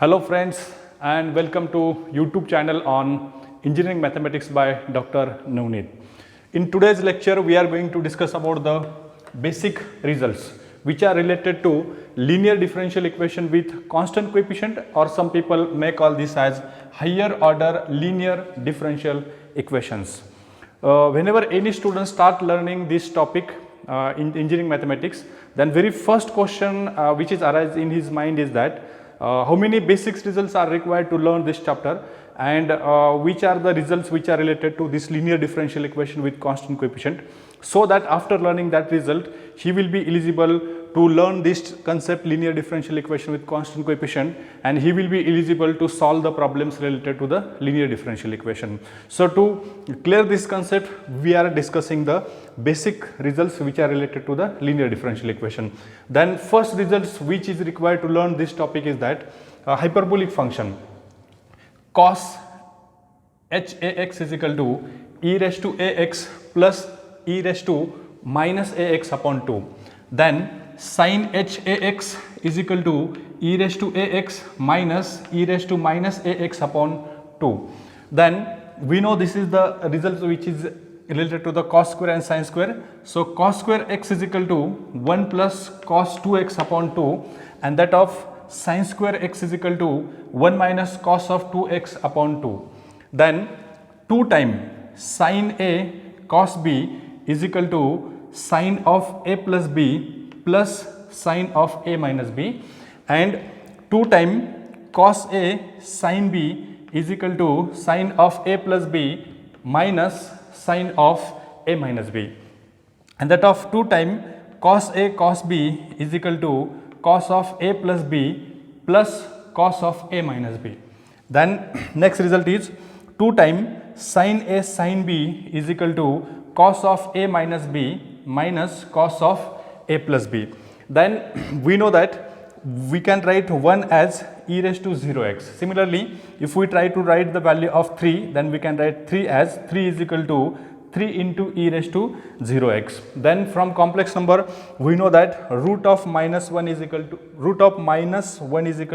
Hello friends and welcome to YouTube channel on Engineering Mathematics by Dr. Navneet. In today's lecture we are going to discuss about the basic results which are related to linear differential equation with constant coefficient, or some people may call this as higher order linear differential equations. Whenever any student start learning this topic in engineering mathematics, then very first question which is arise in his mind is that how many basic results are required to learn this chapter, and which are the results which are related to this linear differential equation with constant coefficient, so that after learning that result he will be eligible to learn this concept linear differential equation with constant coefficient, and he will be eligible to solve the problems related to the linear differential equation. So to clear this concept, we are discussing the basic results which are related to the linear differential equation. Then first results which is required to learn this topic is that hyperbolic function cos h(ax) is equal to e raised to ax plus e raised to minus ax upon 2. Then sin h(ax) is equal to e raised to ax minus e raised to minus ax upon 2. Then we know this is the result which is related to the cos square and sin square. So cos square x is equal to 1 plus cos 2x upon 2, and that of sin square x is equal to 1 minus cos of 2x upon 2. Then 2 times sin a cos b is equal to sin of a plus b plus sin of a minus b, and 2 times cos a sin b is equal to sin of a plus b minus sin of a minus b, and that of 2 times cos a cos b is equal to cos of a plus b plus cos of a minus b. Then next result is 2 times sin a sin b is equal to cos of a minus b minus cos of a plus b. Then we know that we can write 1 as e raised to 0x. Similarly, if we try to write the value of 3, then we can write 3 as 3 is equal to 3 into e raised to 0x. Then from complex number we know that root of minus 1 is equal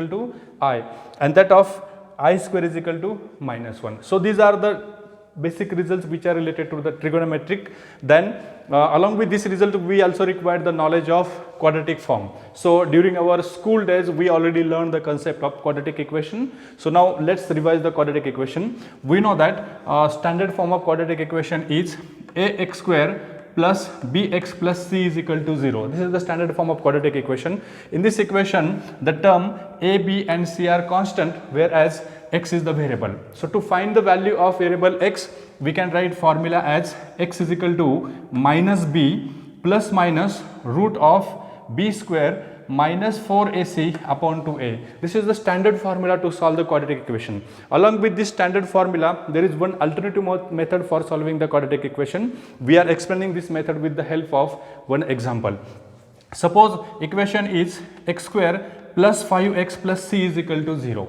to I, and that of I square is equal to minus 1. So these are the basic results which are related to the trigonometric. Then along with this result we also require the knowledge of quadratic form. So during our school days we already learned the concept of quadratic equation. So now let's revise the quadratic equation. We know that standard form of quadratic equation is ax square plus bx plus c is equal to 0. This is the standard form of quadratic equation. In this equation the term a, b and c are constant, whereas x is the variable. So to find the value of variable x, we can write formula as x is equal to minus b plus minus root of b square minus 4ac upon 2a. This is the standard formula to solve the quadratic equation. Along with this standard formula, there is one alternative method for solving the quadratic equation. We are explaining this method with the help of one example. Suppose equation is x square plus 5x plus c is equal to 0.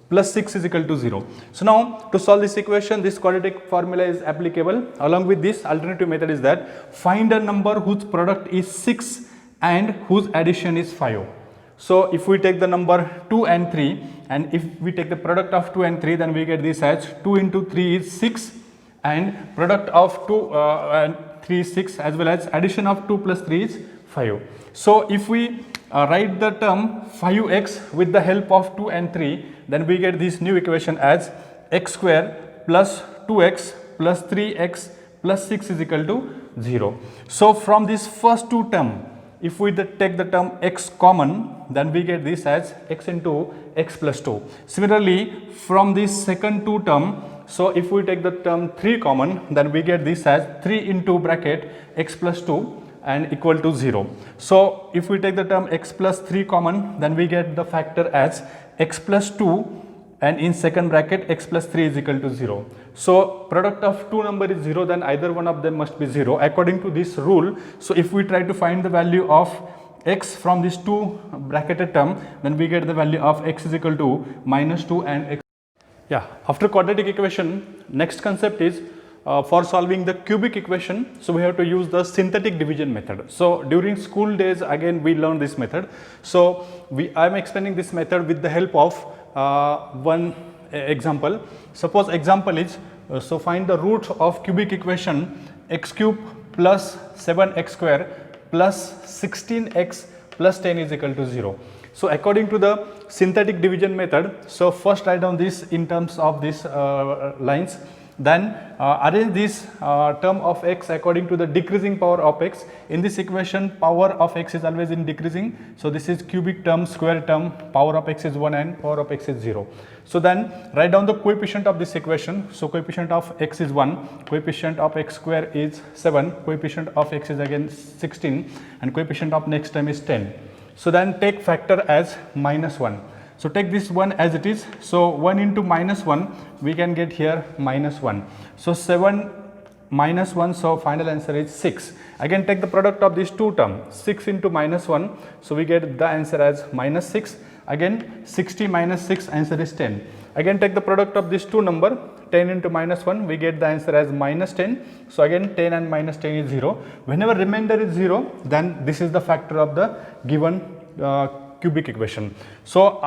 Plus 6 is equal to 0. So now to solve this equation, this quadratic formula is applicable. Along with this, alternative method is that find a number whose product is 6 and whose addition is 5. So if we take the number 2 and 3, and if we take the product of 2 and 3, then we get this as 2 into 3 is 6, and product of 2 and 3 is 6, as well as addition of 2 plus 3 is 5. So if we write the term 5x with the help of 2 and 3, then we get this new equation as x square plus 2x plus 3x plus 6 is equal to 0. So from this first two term, if we take the term x common, then we get this as x into x plus 2. Similarly, from this second two term, so if we take the term 3 common, then we get this as 3 into bracket x plus 2 and equal to 0. So if we take the term x plus 3 common, then we get the factor as x plus 2 and in second bracket x plus 3 is equal to 0. So product of two number is 0, then either one of them must be 0 according to this rule. So if we try to find the value of x from this two bracketed term, then we get the value of x is equal to minus 2 and x. Yeah, after quadratic equation, next concept is for solving the cubic equation. So we have to use the synthetic division method. So during school days again we learned this method. So I am explaining this method with the help of one example. Suppose example is, so find the root of cubic equation x cube plus 7x square plus 16x plus 10 is equal to 0. So according to the synthetic division method, so first write down this in terms of these lines, then arrange this term of x according to the decreasing power of x. In this equation, power of x is always in decreasing, so this is cubic term, square term, power of x is 1 and power of x is 0. So then write down the coefficient of this equation. So coefficient of x is 1, coefficient of x square is 7, coefficient of x is again 16, and coefficient of next term is 10. So then take factor as minus 1. So take this one as it is. So 1 into minus 1, we can get here minus 1. So 7 minus 1, so final answer is 6. Again take the product of these two terms, 6 into minus 1, so we get the answer as minus 6. Again 60 minus 6, answer is 10. Again take the product of these two number, 10 into minus 1, we get the answer as minus 10. So again 10 and minus 10 is 0. Whenever remainder is 0, then this is the factor of the given cubic equation. So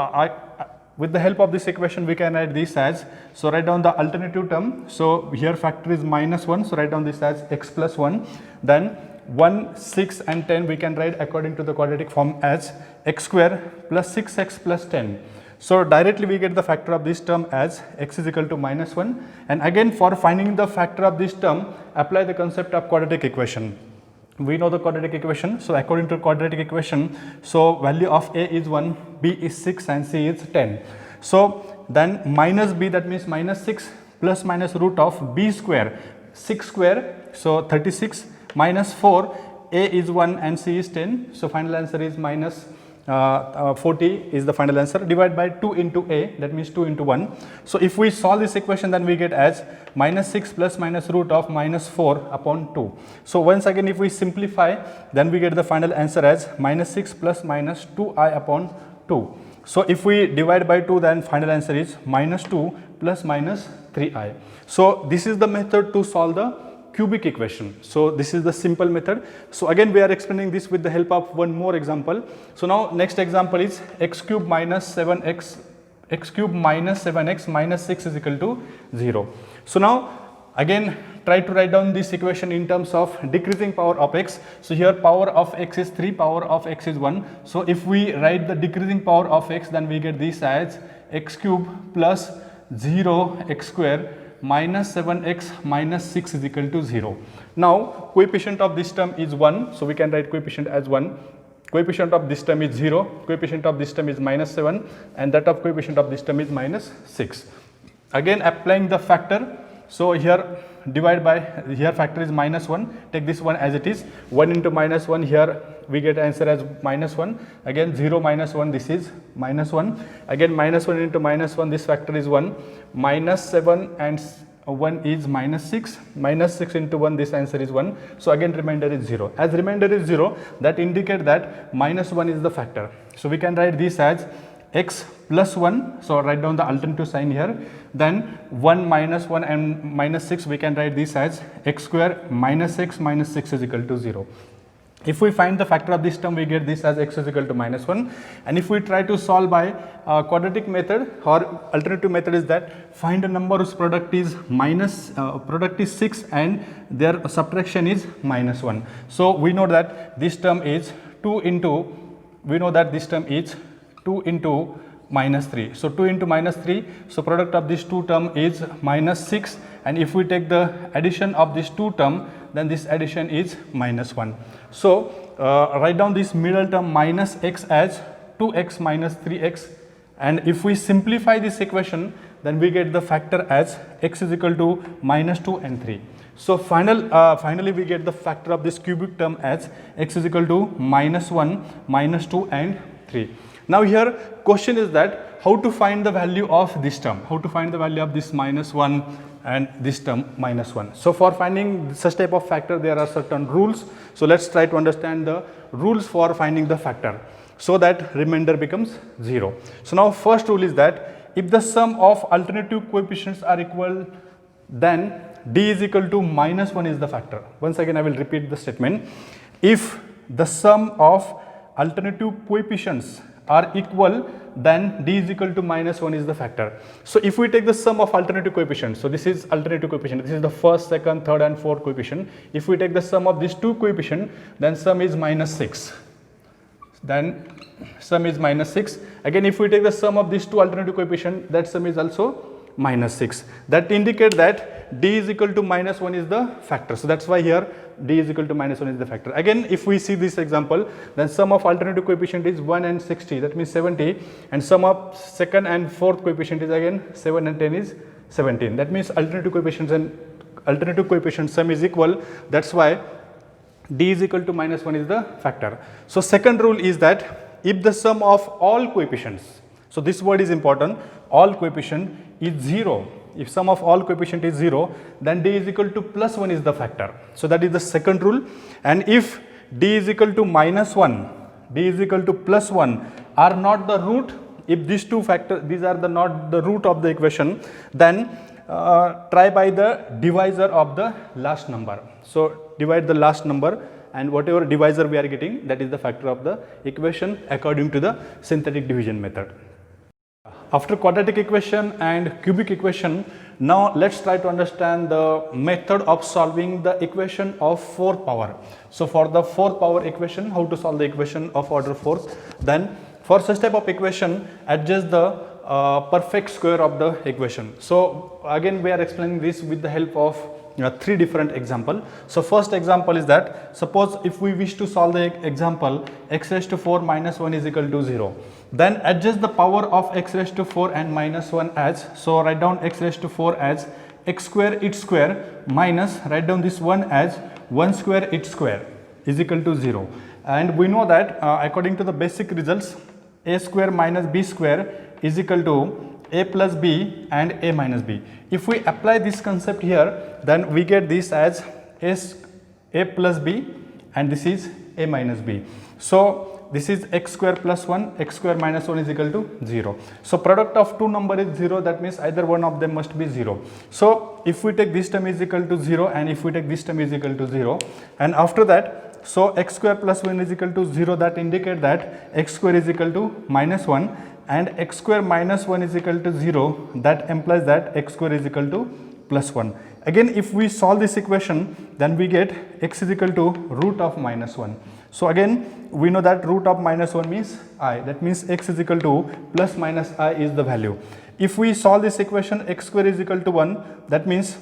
with the help of this equation we can write this as, so write down the alternative term. So here factor is minus 1, so write down this as x plus 1. Then 1, 6 and 10 we can write according to the quadratic form as x square plus 6x plus 10. So directly we get the factor of this term as x is equal to minus 1, and again for finding the factor of this term, apply the concept of quadratic equation. We know the quadratic equation, so according to quadratic equation, so value of a is 1, b is 6 and c is 10. So then minus b, that means minus 6, plus minus root of b square, 6 square, so 36, minus 4, a is 1 and c is 10, so final answer is minus 40 is the final answer. Divide by 2 into a, that means 2 into 1. So if we solve this equation, then we get as minus 6 plus minus root of minus 4 upon 2. So once again if we simplify, then we get the final answer as minus 6 plus minus 2i upon 2. So if we divide by 2, then final answer is minus 2 plus minus 3i. So this is the method to solve the cubic equation. So this is the simple method. So again we are explaining this with the help of one more example. So now next example is x cube minus 7x, x cube minus 7x minus 6 is equal to 0. So now again try to write down this equation in terms of decreasing power of x. So here power of x is 3, power of x is 1. So if we write the decreasing power of x, then we get this as x cube plus 0 x square minus 7x minus 6 is equal to 0. Now coefficient of this term is 1, so we can write coefficient as 1. Coefficient of this term is 0, coefficient of this term is minus 7, and that of coefficient of this term is minus 6. Again applying the factor, so here divide by, here factor is minus 1, take this one as it is, 1 into minus 1, here we get answer as minus 1, again 0 minus 1, this is minus 1, again minus 1 into minus 1, this factor is 1, minus 7 and 1 is minus 6, minus 6 into 1, this answer is 1. So again remainder is 0. As remainder is 0, that indicate that minus 1 is the factor. So we can write this as x plus 1, so write down the alternative sign here, then 1 minus 1 and minus 6, we can write this as x square minus x minus 6 is equal to 0. If we find the factor of this term, we get this as x is equal to minus 1, and if we try to solve by quadratic method or alternative method is that find a number whose product is minus, product is 6 and their subtraction is minus 1. So we know that this term is 2 into, we know that this term is 2 into minus 3. So 2 into minus 3, so product of this two term is minus 6, and if we take the addition of this two term, then this addition is minus 1. So write down this middle term minus x as 2x minus 3x, and if we simplify this equation, then we get the factor as x is equal to minus 2 and 3. So finally we get the factor of this cubic term as x is equal to minus 1, minus 2 and 3. Now here question is that how to find the value of this term, how to find the value of this minus 1 and this term minus 1. So for finding such type of factor, there are certain rules. So let's try to understand the rules for finding the factor so that remainder becomes 0. So now first rule is that if the sum of alternative coefficients are equal, then d is equal to minus 1 is the factor. Once again I will repeat the statement. If the sum of alternative coefficients are equal, then d is equal to minus 1 is the factor. So if we take the sum of alternative coefficients, so this is alternative coefficient, this is the first, second, third and fourth coefficient. If we take the sum of these two coefficients, then sum is minus 6. Then sum is minus 6. Again, if we take the sum of these two alternative coefficients, that sum is also minus 6. That indicate that d is equal to minus 1 is the factor. So that's why here d is equal to minus 1 is the factor. Again, if we see this example, then sum of alternative coefficient is 1 and 60, that means 70, and sum of second and fourth coefficient is again 7 and 10 is 17. That means alternative coefficients and alternative coefficient sum is equal. That's why d is equal to minus 1 is the factor. So second rule is that if the sum of all coefficients, so this word is important, all coefficient is 0. If sum of all coefficient is 0, then d is equal to plus 1 is the factor. So that is the second rule. And if d is equal to minus 1, d is equal to plus 1 are not the root, if these two factors, these are not the root of the equation, then try by the divisor of the last number. So divide the last number, and whatever divisor we are getting, that is the factor of the equation according to the synthetic division method. After quadratic equation and cubic equation, now let's try to understand the method of solving the equation of fourth power. So for the fourth power equation, how to solve the equation of order fourth? Then for such type of equation, adjust the perfect square of the equation. So again we are explaining this with the help of three different example. So first example is that, suppose if we wish to solve the example x raised to 4 minus 1 is equal to 0, then adjust the power of x raised to 4 and minus 1 as, so write down x raised to 4 as x square its square minus, write down this 1 as 1 square its square is equal to 0. And we know that according to the basic results, a square minus b square is equal to a plus b and a minus b. If we apply this concept here, then we get this as a plus b and this is a minus b. So this is x square plus 1, x square minus 1 is equal to 0. So product of two number is 0, that means either one of them must be 0. So if we take this term is equal to 0 and if we take this term is equal to 0, and after that, so x square plus 1 is equal to 0, that indicate that x square is equal to minus 1, and x square minus 1 is equal to 0, that implies that x square is equal to plus 1. Again, if we solve this equation, then we get x is equal to root of minus 1. So again, we know that root of minus 1 means I, that means x is equal to plus minus I is the value. If we solve this equation, x square is equal to 1, that means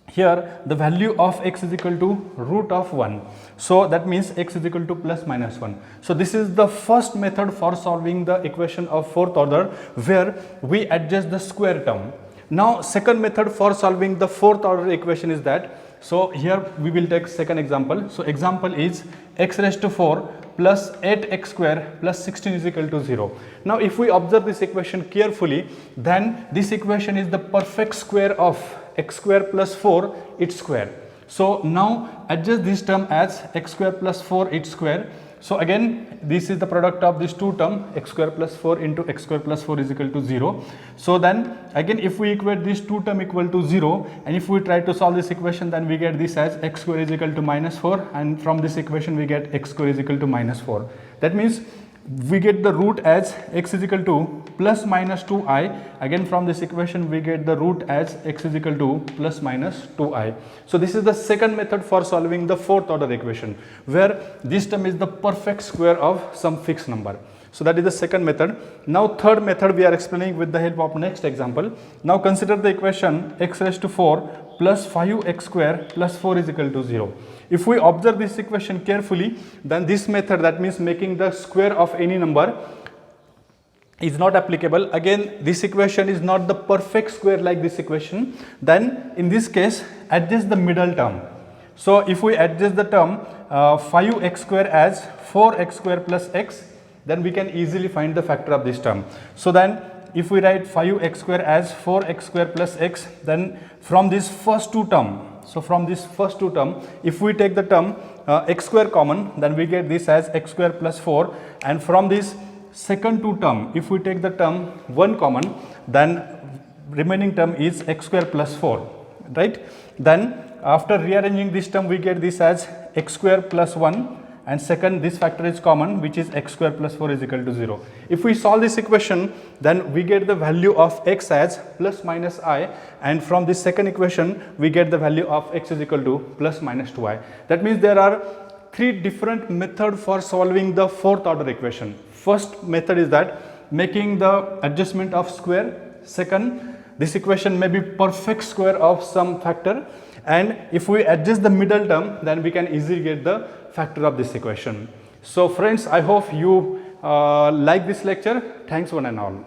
here the value of x is equal to root of 1. So that means x is equal to plus minus 1. So this is the first method for solving the equation of fourth order, where we adjust the square term. Now second method for solving the fourth order equation is that, so here we will take second example. So example is x raised to 4 plus 8x square plus 16 is equal to 0. Now if we observe this equation carefully, then this equation is the perfect square of x square plus 4 its square. So now adjust this term as x square plus 4 its square. So again, this is the product of these two terms, x square plus 4 into x square plus 4 is equal to 0. So then again, if we equate these two terms equal to 0, and if we try to solve this equation, then we get this as x square is equal to minus 4, and from this equation we get x square is equal to minus 4. That means we get the root as x is equal to plus minus 2i. Again, from this equation we get the root as x is equal to plus minus 2i. So this is the second method for solving the fourth order equation, where this term is the perfect square of some fixed number. So that is the second method. Now third method we are explaining with the help of next example. Now consider the equation x raised to 4 plus 5x square plus 4 is equal to 0. If we observe this equation carefully, then this method, that means making the square of any number, is not applicable. Again, this equation is not the perfect square like this equation. Then in this case, adjust the middle term. So if we adjust the term 5x square as 4x square plus x, then we can easily find the factor of this term. So then if we write 5x square as 4x square plus x, then from this first two term, so from this first two term, if we take the term x square common, then we get this as x square plus 4, and from this second two term, if we take the term 1 common, then remaining term is x square plus 4, right? Then after rearranging this term, we get this as x square plus 1, and second this factor is common, which is x square plus 4 is equal to 0. If we solve this equation, then we get the value of x as plus minus I, and from this second equation we get the value of x is equal to plus minus 2i. That means there are three different methods for solving the fourth order equation. First method is that making the adjustment of square. Second, this equation may be perfect square of some factor, and if we adjust the middle term, then we can easily get the factor of this equation. So friends, I hope you like this lecture. Thanks one and all.